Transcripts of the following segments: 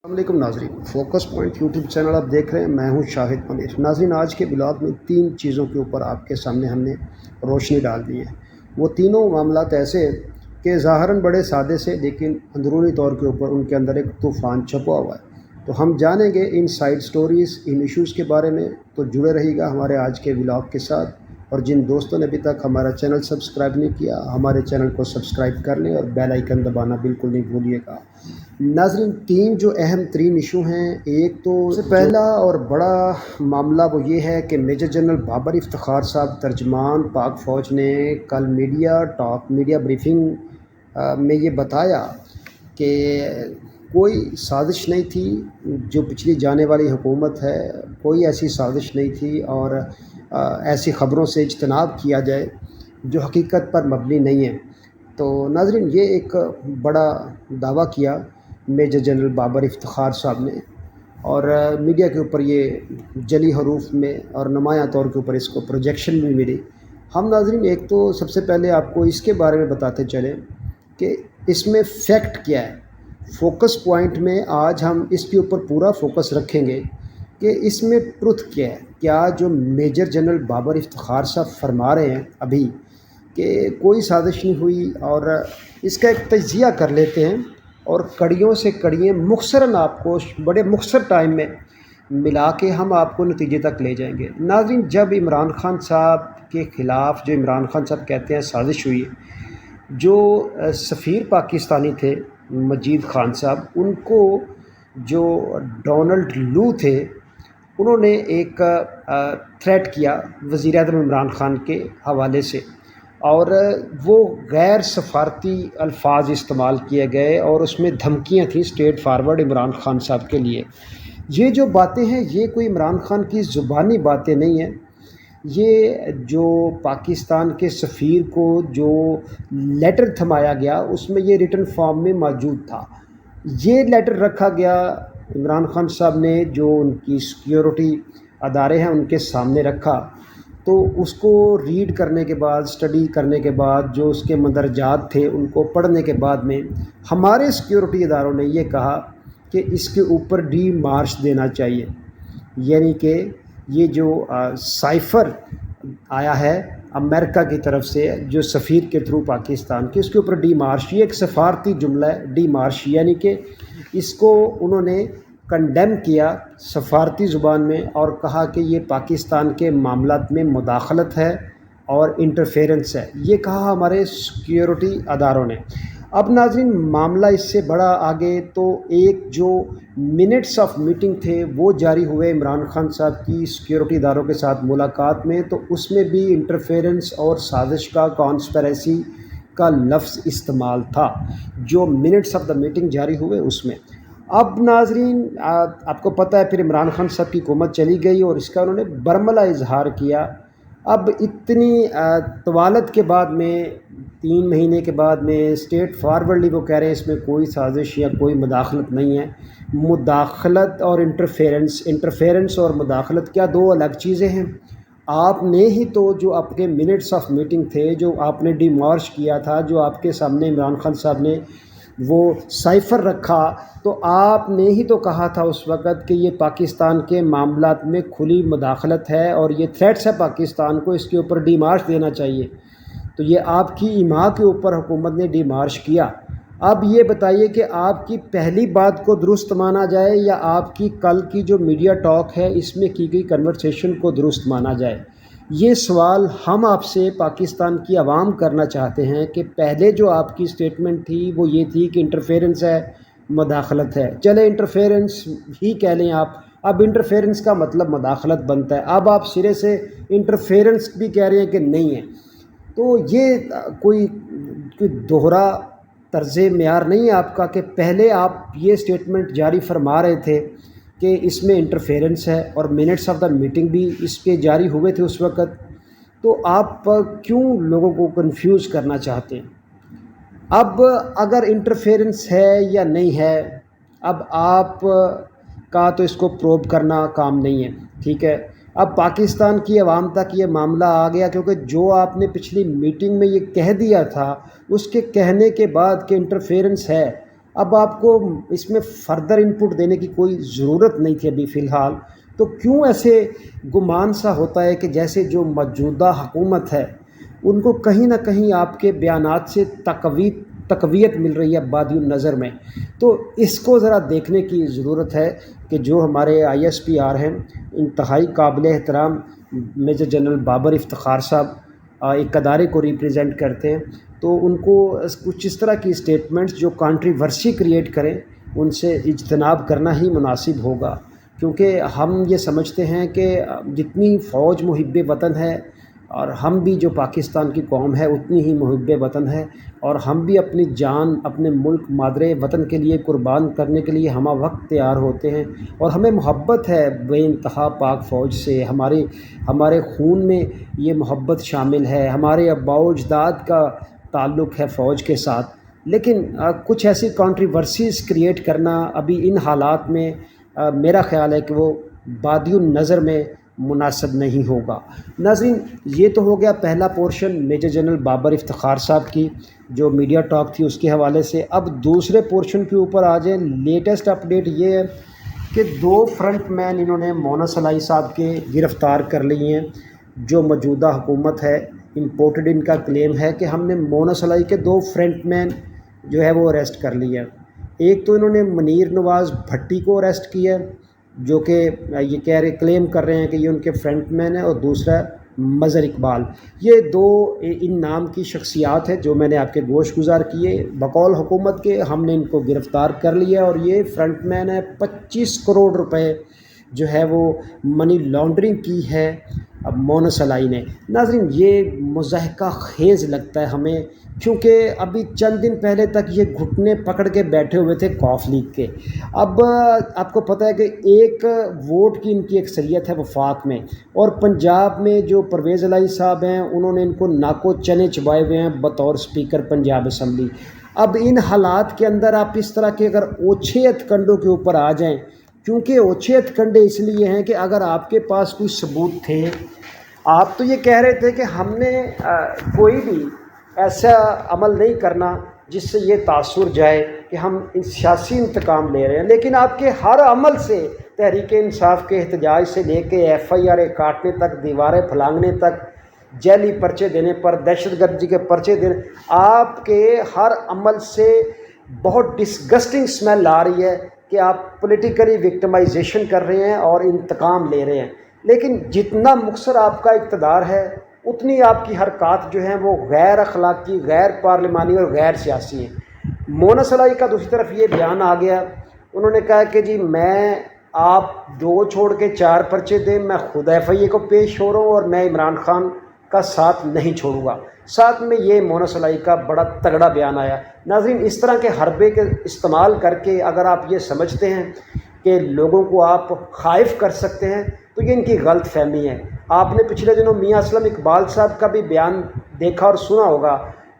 السلام علیکم ناظرین، فوکس پوائنٹ یوٹیوب چینل آپ دیکھ رہے ہیں۔ میں ہوں شاہد منیر۔ ناظرین، آج کے بلاگ میں 3 چیزوں کے اوپر آپ کے سامنے ہم نے روشنی ڈال دی ہے۔ وہ تینوں معاملات ایسے کہ ظاہراً بڑے سادے سے، لیکن اندرونی طور کے اوپر ان کے اندر ایک طوفان چھپا ہوا ہے۔ تو ہم جانیں گے ان سائڈ سٹوریز، ان ایشوز کے بارے میں۔ تو جڑے رہیے گا ہمارے آج کے بلاگ کے ساتھ، اور جن دوستوں نے ابھی تک ہمارا چینل سبسکرائب نہیں کیا، ہمارے چینل کو سبسکرائب کر لیں اور بیل آئیکن دبانا بالکل نہیں بھولیے گا۔ ناظرین، 3 جو اہم ترین ایشو ہیں، ایک تو سب سے پہلا اور بڑا معاملہ وہ یہ ہے کہ میجر جنرل بابر افتخار صاحب، ترجمان پاک فوج نے کل میڈیا بریفنگ میں یہ بتایا کہ کوئی سازش نہیں تھی، جو پچھلی جانے والی حکومت ہے کوئی ایسی سازش نہیں تھی، اور ایسی خبروں سے اجتناب کیا جائے جو حقیقت پر مبنی نہیں ہے۔ تو ناظرین، یہ ایک بڑا دعویٰ کیا میجر جنرل بابر افتخار صاحب نے، اور میڈیا کے اوپر یہ جلی حروف میں اور نمایاں طور کے اوپر اس کو پروجیکشن بھی ملی۔ ہم ناظرین ایک تو سب سے پہلے آپ کو اس کے بارے میں بتاتے چلیں کہ اس میں فیکٹ کیا ہے۔ فوکس پوائنٹ میں آج ہم اس کے اوپر پورا فوکس رکھیں گے کہ اس میں ٹروتھ کیا ہے، کیا جو میجر جنرل بابر افتخار صاحب فرما رہے ہیں ابھی کہ کوئی سازش نہیں ہوئی، اور اس کا ایک تجزیہ کر لیتے ہیں اور کڑیوں سے کڑیاں مختصراً آپ کو بڑے مختصر ٹائم میں ملا کے ہم آپ کو نتیجے تک لے جائیں گے۔ ناظرین، جب عمران خان صاحب کے خلاف، جو عمران خان صاحب کہتے ہیں سازش ہوئی، جو سفیر پاکستانی تھے مجید خان صاحب، ان کو جو ڈونلڈ لو تھے انہوں نے ایک تھریٹ کیا وزیر اعظم عمران خان کے حوالے سے، اور وہ غیر سفارتی الفاظ استعمال کیے گئے اور اس میں دھمکیاں تھیں اسٹریٹ فارورڈ عمران خان صاحب کے لیے۔ یہ جو باتیں ہیں یہ کوئی عمران خان کی زبانی باتیں نہیں ہیں، یہ جو پاکستان کے سفیر کو جو لیٹر تھمایا گیا اس میں یہ ریٹن فارم میں موجود تھا۔ یہ لیٹر رکھا گیا عمران خان صاحب نے، جو ان کی سیکیورٹی ادارے ہیں ان کے سامنے رکھا، تو اس کو ریڈ کرنے کے بعد، اسٹڈی کرنے کے بعد، جو اس کے مندرجات تھے ان کو پڑھنے کے بعد میں ہمارے سیکیورٹی اداروں نے یہ کہا کہ اس کے اوپر ڈی مارش دینا چاہیے، یعنی کہ یہ جو سائفر آیا ہے امریکہ کی طرف سے جو سفیر کے تھرو پاکستان کے، اس کے اوپر ڈی مارش، یہ ایک سفارتی جملہ ہے ڈی مارش، یعنی کہ اس کو انہوں نے کنڈیم کیا سفارتی زبان میں اور کہا کہ یہ پاکستان کے معاملات میں مداخلت ہے اور انٹرفیرنس ہے، یہ کہا ہمارے سیکیورٹی اداروں نے۔ اب ناظرین، معاملہ اس سے بڑا آگے، تو ایک جو منٹس آف میٹنگ تھے وہ جاری ہوئے عمران خان صاحب کی سیکیورٹی اداروں کے ساتھ ملاقات میں، تو اس میں بھی انٹرفیرنس اور سازش کا، کانسپریسی کا لفظ استعمال تھا، جو منٹس آف دا میٹنگ جاری ہوئے اس میں۔ اب ناظرین، آپ کو پتہ ہے پھر عمران خان صاحب کی حکومت چلی گئی اور اس کا انہوں نے برملا اظہار کیا۔ اب اتنی طوالت کے بعد میں، 3 مہینے کے بعد میں، اسٹریٹ فارورڈلی وہ کہہ رہے ہیں اس میں کوئی سازش یا کوئی مداخلت نہیں ہے۔ مداخلت اور انٹرفیرنس اور مداخلت کیا دو الگ چیزیں ہیں؟ آپ نے ہی تو جو اپنے منٹس آف میٹنگ تھے، جو آپ نے ڈی مارش کیا تھا، جو آپ کے سامنے عمران خان صاحب نے وہ سائفر رکھا، تو آپ نے ہی تو کہا تھا اس وقت کہ یہ پاکستان کے معاملات میں کھلی مداخلت ہے اور یہ تھریٹس ہے پاکستان کو، اس کے اوپر ڈی مارش دینا چاہیے۔ تو یہ آپ کی ایما کے اوپر حکومت نے ڈی مارش کیا۔ اب یہ بتائیے کہ آپ کی پہلی بات کو درست مانا جائے یا آپ کی کل کی جو میڈیا ٹاک ہے اس میں کی گئی کنورسیشن کو درست مانا جائے؟ یہ سوال ہم آپ سے، پاکستان کی عوام، کرنا چاہتے ہیں کہ پہلے جو آپ کی سٹیٹمنٹ تھی وہ یہ تھی کہ انٹرفیرنس ہے، مداخلت ہے۔ چلے انٹرفیرنس ہی کہہ لیں آپ، اب انٹرفیرنس کا مطلب مداخلت بنتا ہے، اب آپ سرے سے انٹرفیرنس بھی کہہ رہے ہیں کہ نہیں ہے۔ تو یہ کوئی دوہرا طرز معیار نہیں ہے آپ کا کہ پہلے آپ یہ سٹیٹمنٹ جاری فرما رہے تھے کہ اس میں انٹرفیرنس ہے اور منٹس آف دا میٹنگ بھی اس کے جاری ہوئے تھے اس وقت، تو آپ کیوں لوگوں کو کنفیوز کرنا چاہتے ہیں؟ اب اگر انٹرفیرنس ہے یا نہیں ہے، اب آپ کا تو اس کو پروب کرنا کام نہیں ہے، ٹھیک ہے۔ اب پاکستان کی عوام تک یہ معاملہ آ گیا، کیونکہ جو آپ نے پچھلی میٹنگ میں یہ کہہ دیا تھا، اس کے کہنے کے بعد کہ انٹرفیرنس ہے، اب آپ کو اس میں فردر انپٹ دینے کی کوئی ضرورت نہیں تھی ابھی فی الحال، تو کیوں ایسے گمان سا ہوتا ہے کہ جیسے جو موجودہ حکومت ہے ان کو کہیں نہ کہیں آپ کے بیانات سے تقویت مل رہی ہے بادی النظر میں؟ تو اس کو ذرا دیکھنے کی ضرورت ہے کہ جو ہمارے آئی ایس پی آر ہیں، انتہائی قابل احترام میجر جنرل بابر افتخار صاحب ایک ادارے کو ریپریزنٹ کرتے ہیں، تو ان کو کچھ اس طرح کی اسٹیٹمنٹس جو کانٹریورسی کریٹ کریں ان سے اجتناب کرنا ہی مناسب ہوگا، کیونکہ ہم یہ سمجھتے ہیں کہ جتنی فوج محب وطن ہے اور ہم بھی جو پاکستان کی قوم ہے اتنی ہی محب وطن ہے، اور ہم بھی اپنی جان اپنے ملک مادر وطن کے لیے قربان کرنے کے لیے ہمہ وقت تیار ہوتے ہیں، اور ہمیں محبت ہے بے انتہا پاک فوج سے، ہمارے خون میں یہ محبت شامل ہے، ہمارے آباء و اجداد کا تعلق ہے فوج کے ساتھ۔ لیکن کچھ ایسی کانٹریورسیز کریٹ کرنا ابھی ان حالات میں میرا خیال ہے کہ وہ بادی النظر میں مناسب نہیں ہوگا۔ ناظرین، یہ تو ہو گیا پہلا portion major general Babar Iftikhar sahab کی جو میڈیا ٹاک تھی اس کے حوالے سے۔ اب دوسرے پورشن کے اوپر آ جائیں۔ لیٹسٹ اپڈیٹ یہ ہے کہ 2 فرنٹ مین انہوں نے مونس علائی صاحب کے گرفتار کر لی ہیں۔ جو موجودہ حکومت ہے امپورٹڈ ان کا کلیم ہے کہ ہم نے مونس علائی کے 2 فرنٹ مین جو ہے وہ اریسٹ کر لی ہے۔ ایک تو انہوں نے منیر نواز بھٹی کو اریسٹ کیا ہے، جو کہ یہ کلیم کر رہے ہیں کہ یہ ان کے فرنٹ مین ہیں، اور دوسرا مظہر اقبال۔ یہ 2 ان نام کی شخصیات ہیں جو میں نے آپ کے گوش گزار کیے بقول حکومت کے، ہم نے ان کو گرفتار کر لیا، اور یہ فرنٹ مین ہے 25 کروڑ روپے جو ہے وہ منی لانڈرنگ کی ہے اب مونس علائی نے۔ ناظرین، یہ مضحکہ خیز لگتا ہے ہمیں، کیونکہ ابھی چند دن پہلے تک یہ گھٹنے پکڑ کے بیٹھے ہوئے تھے قوف لیگ کے۔ اب آپ کو پتہ ہے کہ ایک ووٹ کی ان کی اکثریت ہے وفاق میں، اور پنجاب میں جو پرویز الہی صاحب ہیں انہوں نے ان کو ناکو چنے چبائے ہوئے ہیں بطور اسپیکر پنجاب اسمبلی۔ اب ان حالات کے اندر آپ اس طرح کے اگر اوچھے ہتھ کنڈوں کے اوپر آ جائیں، کیونکہ اوچھے ہتھ کنڈے اس لیے ہیں کہ اگر آپ کے پاس کوئی ثبوت تھے، آپ تو یہ کہہ رہے تھے کہ ہم نے کوئی بھی ایسا عمل نہیں کرنا جس سے یہ تاثر جائے کہ ہم سیاسی انتقام لے رہے ہیں، لیکن آپ کے ہر عمل سے تحریک انصاف کے احتجاج سے لے کے FIR کاٹنے تک، دیواریں پھلانگنے تک، جعلی پرچے دینے پر، دہشت گردی کے پرچے دینے، آپ کے ہر عمل سے بہت ڈسگسٹنگ سمیل آ رہی ہے کہ آپ پولیٹیکلی وکٹمائزیشن کر رہے ہیں اور انتقام لے رہے ہیں۔ لیکن جتنا مقصر آپ کا اقتدار ہے اتنی آپ کی حرکات جو ہیں وہ غیر اخلاقی، غیر پارلیمانی اور غیر سیاسی ہیں۔ مونس علائی کا دوسری طرف یہ بیان آ گیا، انہوں نے کہا کہ جی میں آپ 2 چھوڑ کے 4 پرچے دیں، میں خود FIA کو پیش ہو رہا ہوں اور میں عمران خان کا ساتھ نہیں چھوڑوں گا۔ ساتھ میں یہ مونس علائی کا بڑا تگڑا بیان آیا۔ ناظرین، اس طرح کے حربے کے استعمال کر کے اگر آپ یہ سمجھتے ہیں کہ لوگوں کو آپ خائف کر سکتے ہیں تو یہ ان کی غلط فہمی ہے۔ آپ نے پچھلے دنوں میاں اسلم اقبال صاحب کا بھی بیان دیکھا اور سنا ہوگا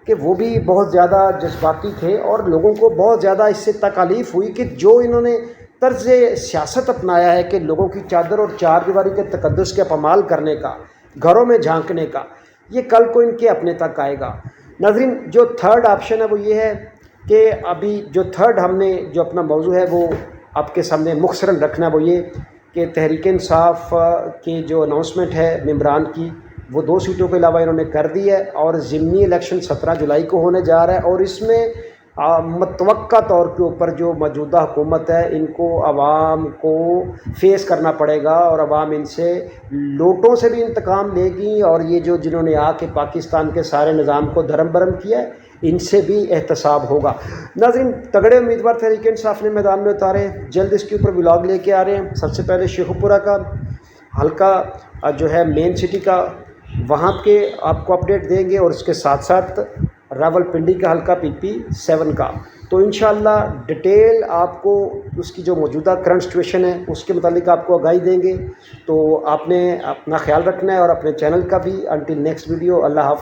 کہ وہ بھی بہت زیادہ جذباتی تھے، اور لوگوں کو بہت زیادہ اس سے تکالیف ہوئی کہ جو انہوں نے طرز سیاست اپنایا ہے کہ لوگوں کی چادر اور چار دیواری کے تقدس کے پامال کرنے کا، گھروں میں جھانکنے کا، یہ کل کو ان کے اپنے تک آئے گا۔ ناظرین، جو تھرڈ آپشن ہے وہ یہ ہے کہ ابھی جو تھرڈ ہم نے جو اپنا موضوع ہے وہ آپ کے سامنے مختصراً رکھنا ہے، وہ یہ کہ تحریک انصاف کی جو اناؤنسمنٹ ہے ممبران کی، وہ 2 سیٹوں کے علاوہ انہوں نے کر دی ہے، اور ضمنی الیکشن 17 جولائی کو ہونے جا رہا ہے، اور اس میں متوقع طور کے اوپر جو موجودہ حکومت ہے ان کو عوام کو فیس کرنا پڑے گا، اور عوام ان سے لوٹوں سے بھی انتقام لے گی، اور یہ جو جنہوں نے آ کے پاکستان کے سارے نظام کو دھرم برم کیا ہے ان سے بھی احتساب ہوگا۔ ناظرین، تگڑے امیدوار تحریک انصاف نے میدان میں اتارے، جلد اس کے اوپر ولاگ لے کے آ رہے ہیں۔ سب سے پہلے شیخو پورہ کا حلقہ جو ہے مین سٹی کا، وہاں کے آپ کو اپڈیٹ دیں گے، اور اس کے ساتھ ساتھ راول پنڈی کا حلقہ PP7 کا، تو انشاءاللہ ڈیٹیل آپ کو اس کی جو موجودہ کرنٹ سچویشن ہے اس کے متعلق آپ کو آگاہی دیں گے۔ تو آپ نے اپنا خیال رکھنا ہے اور اپنے چینل کا بھی۔ انٹل نیکسٹ ویڈیو، اللہ حافظ۔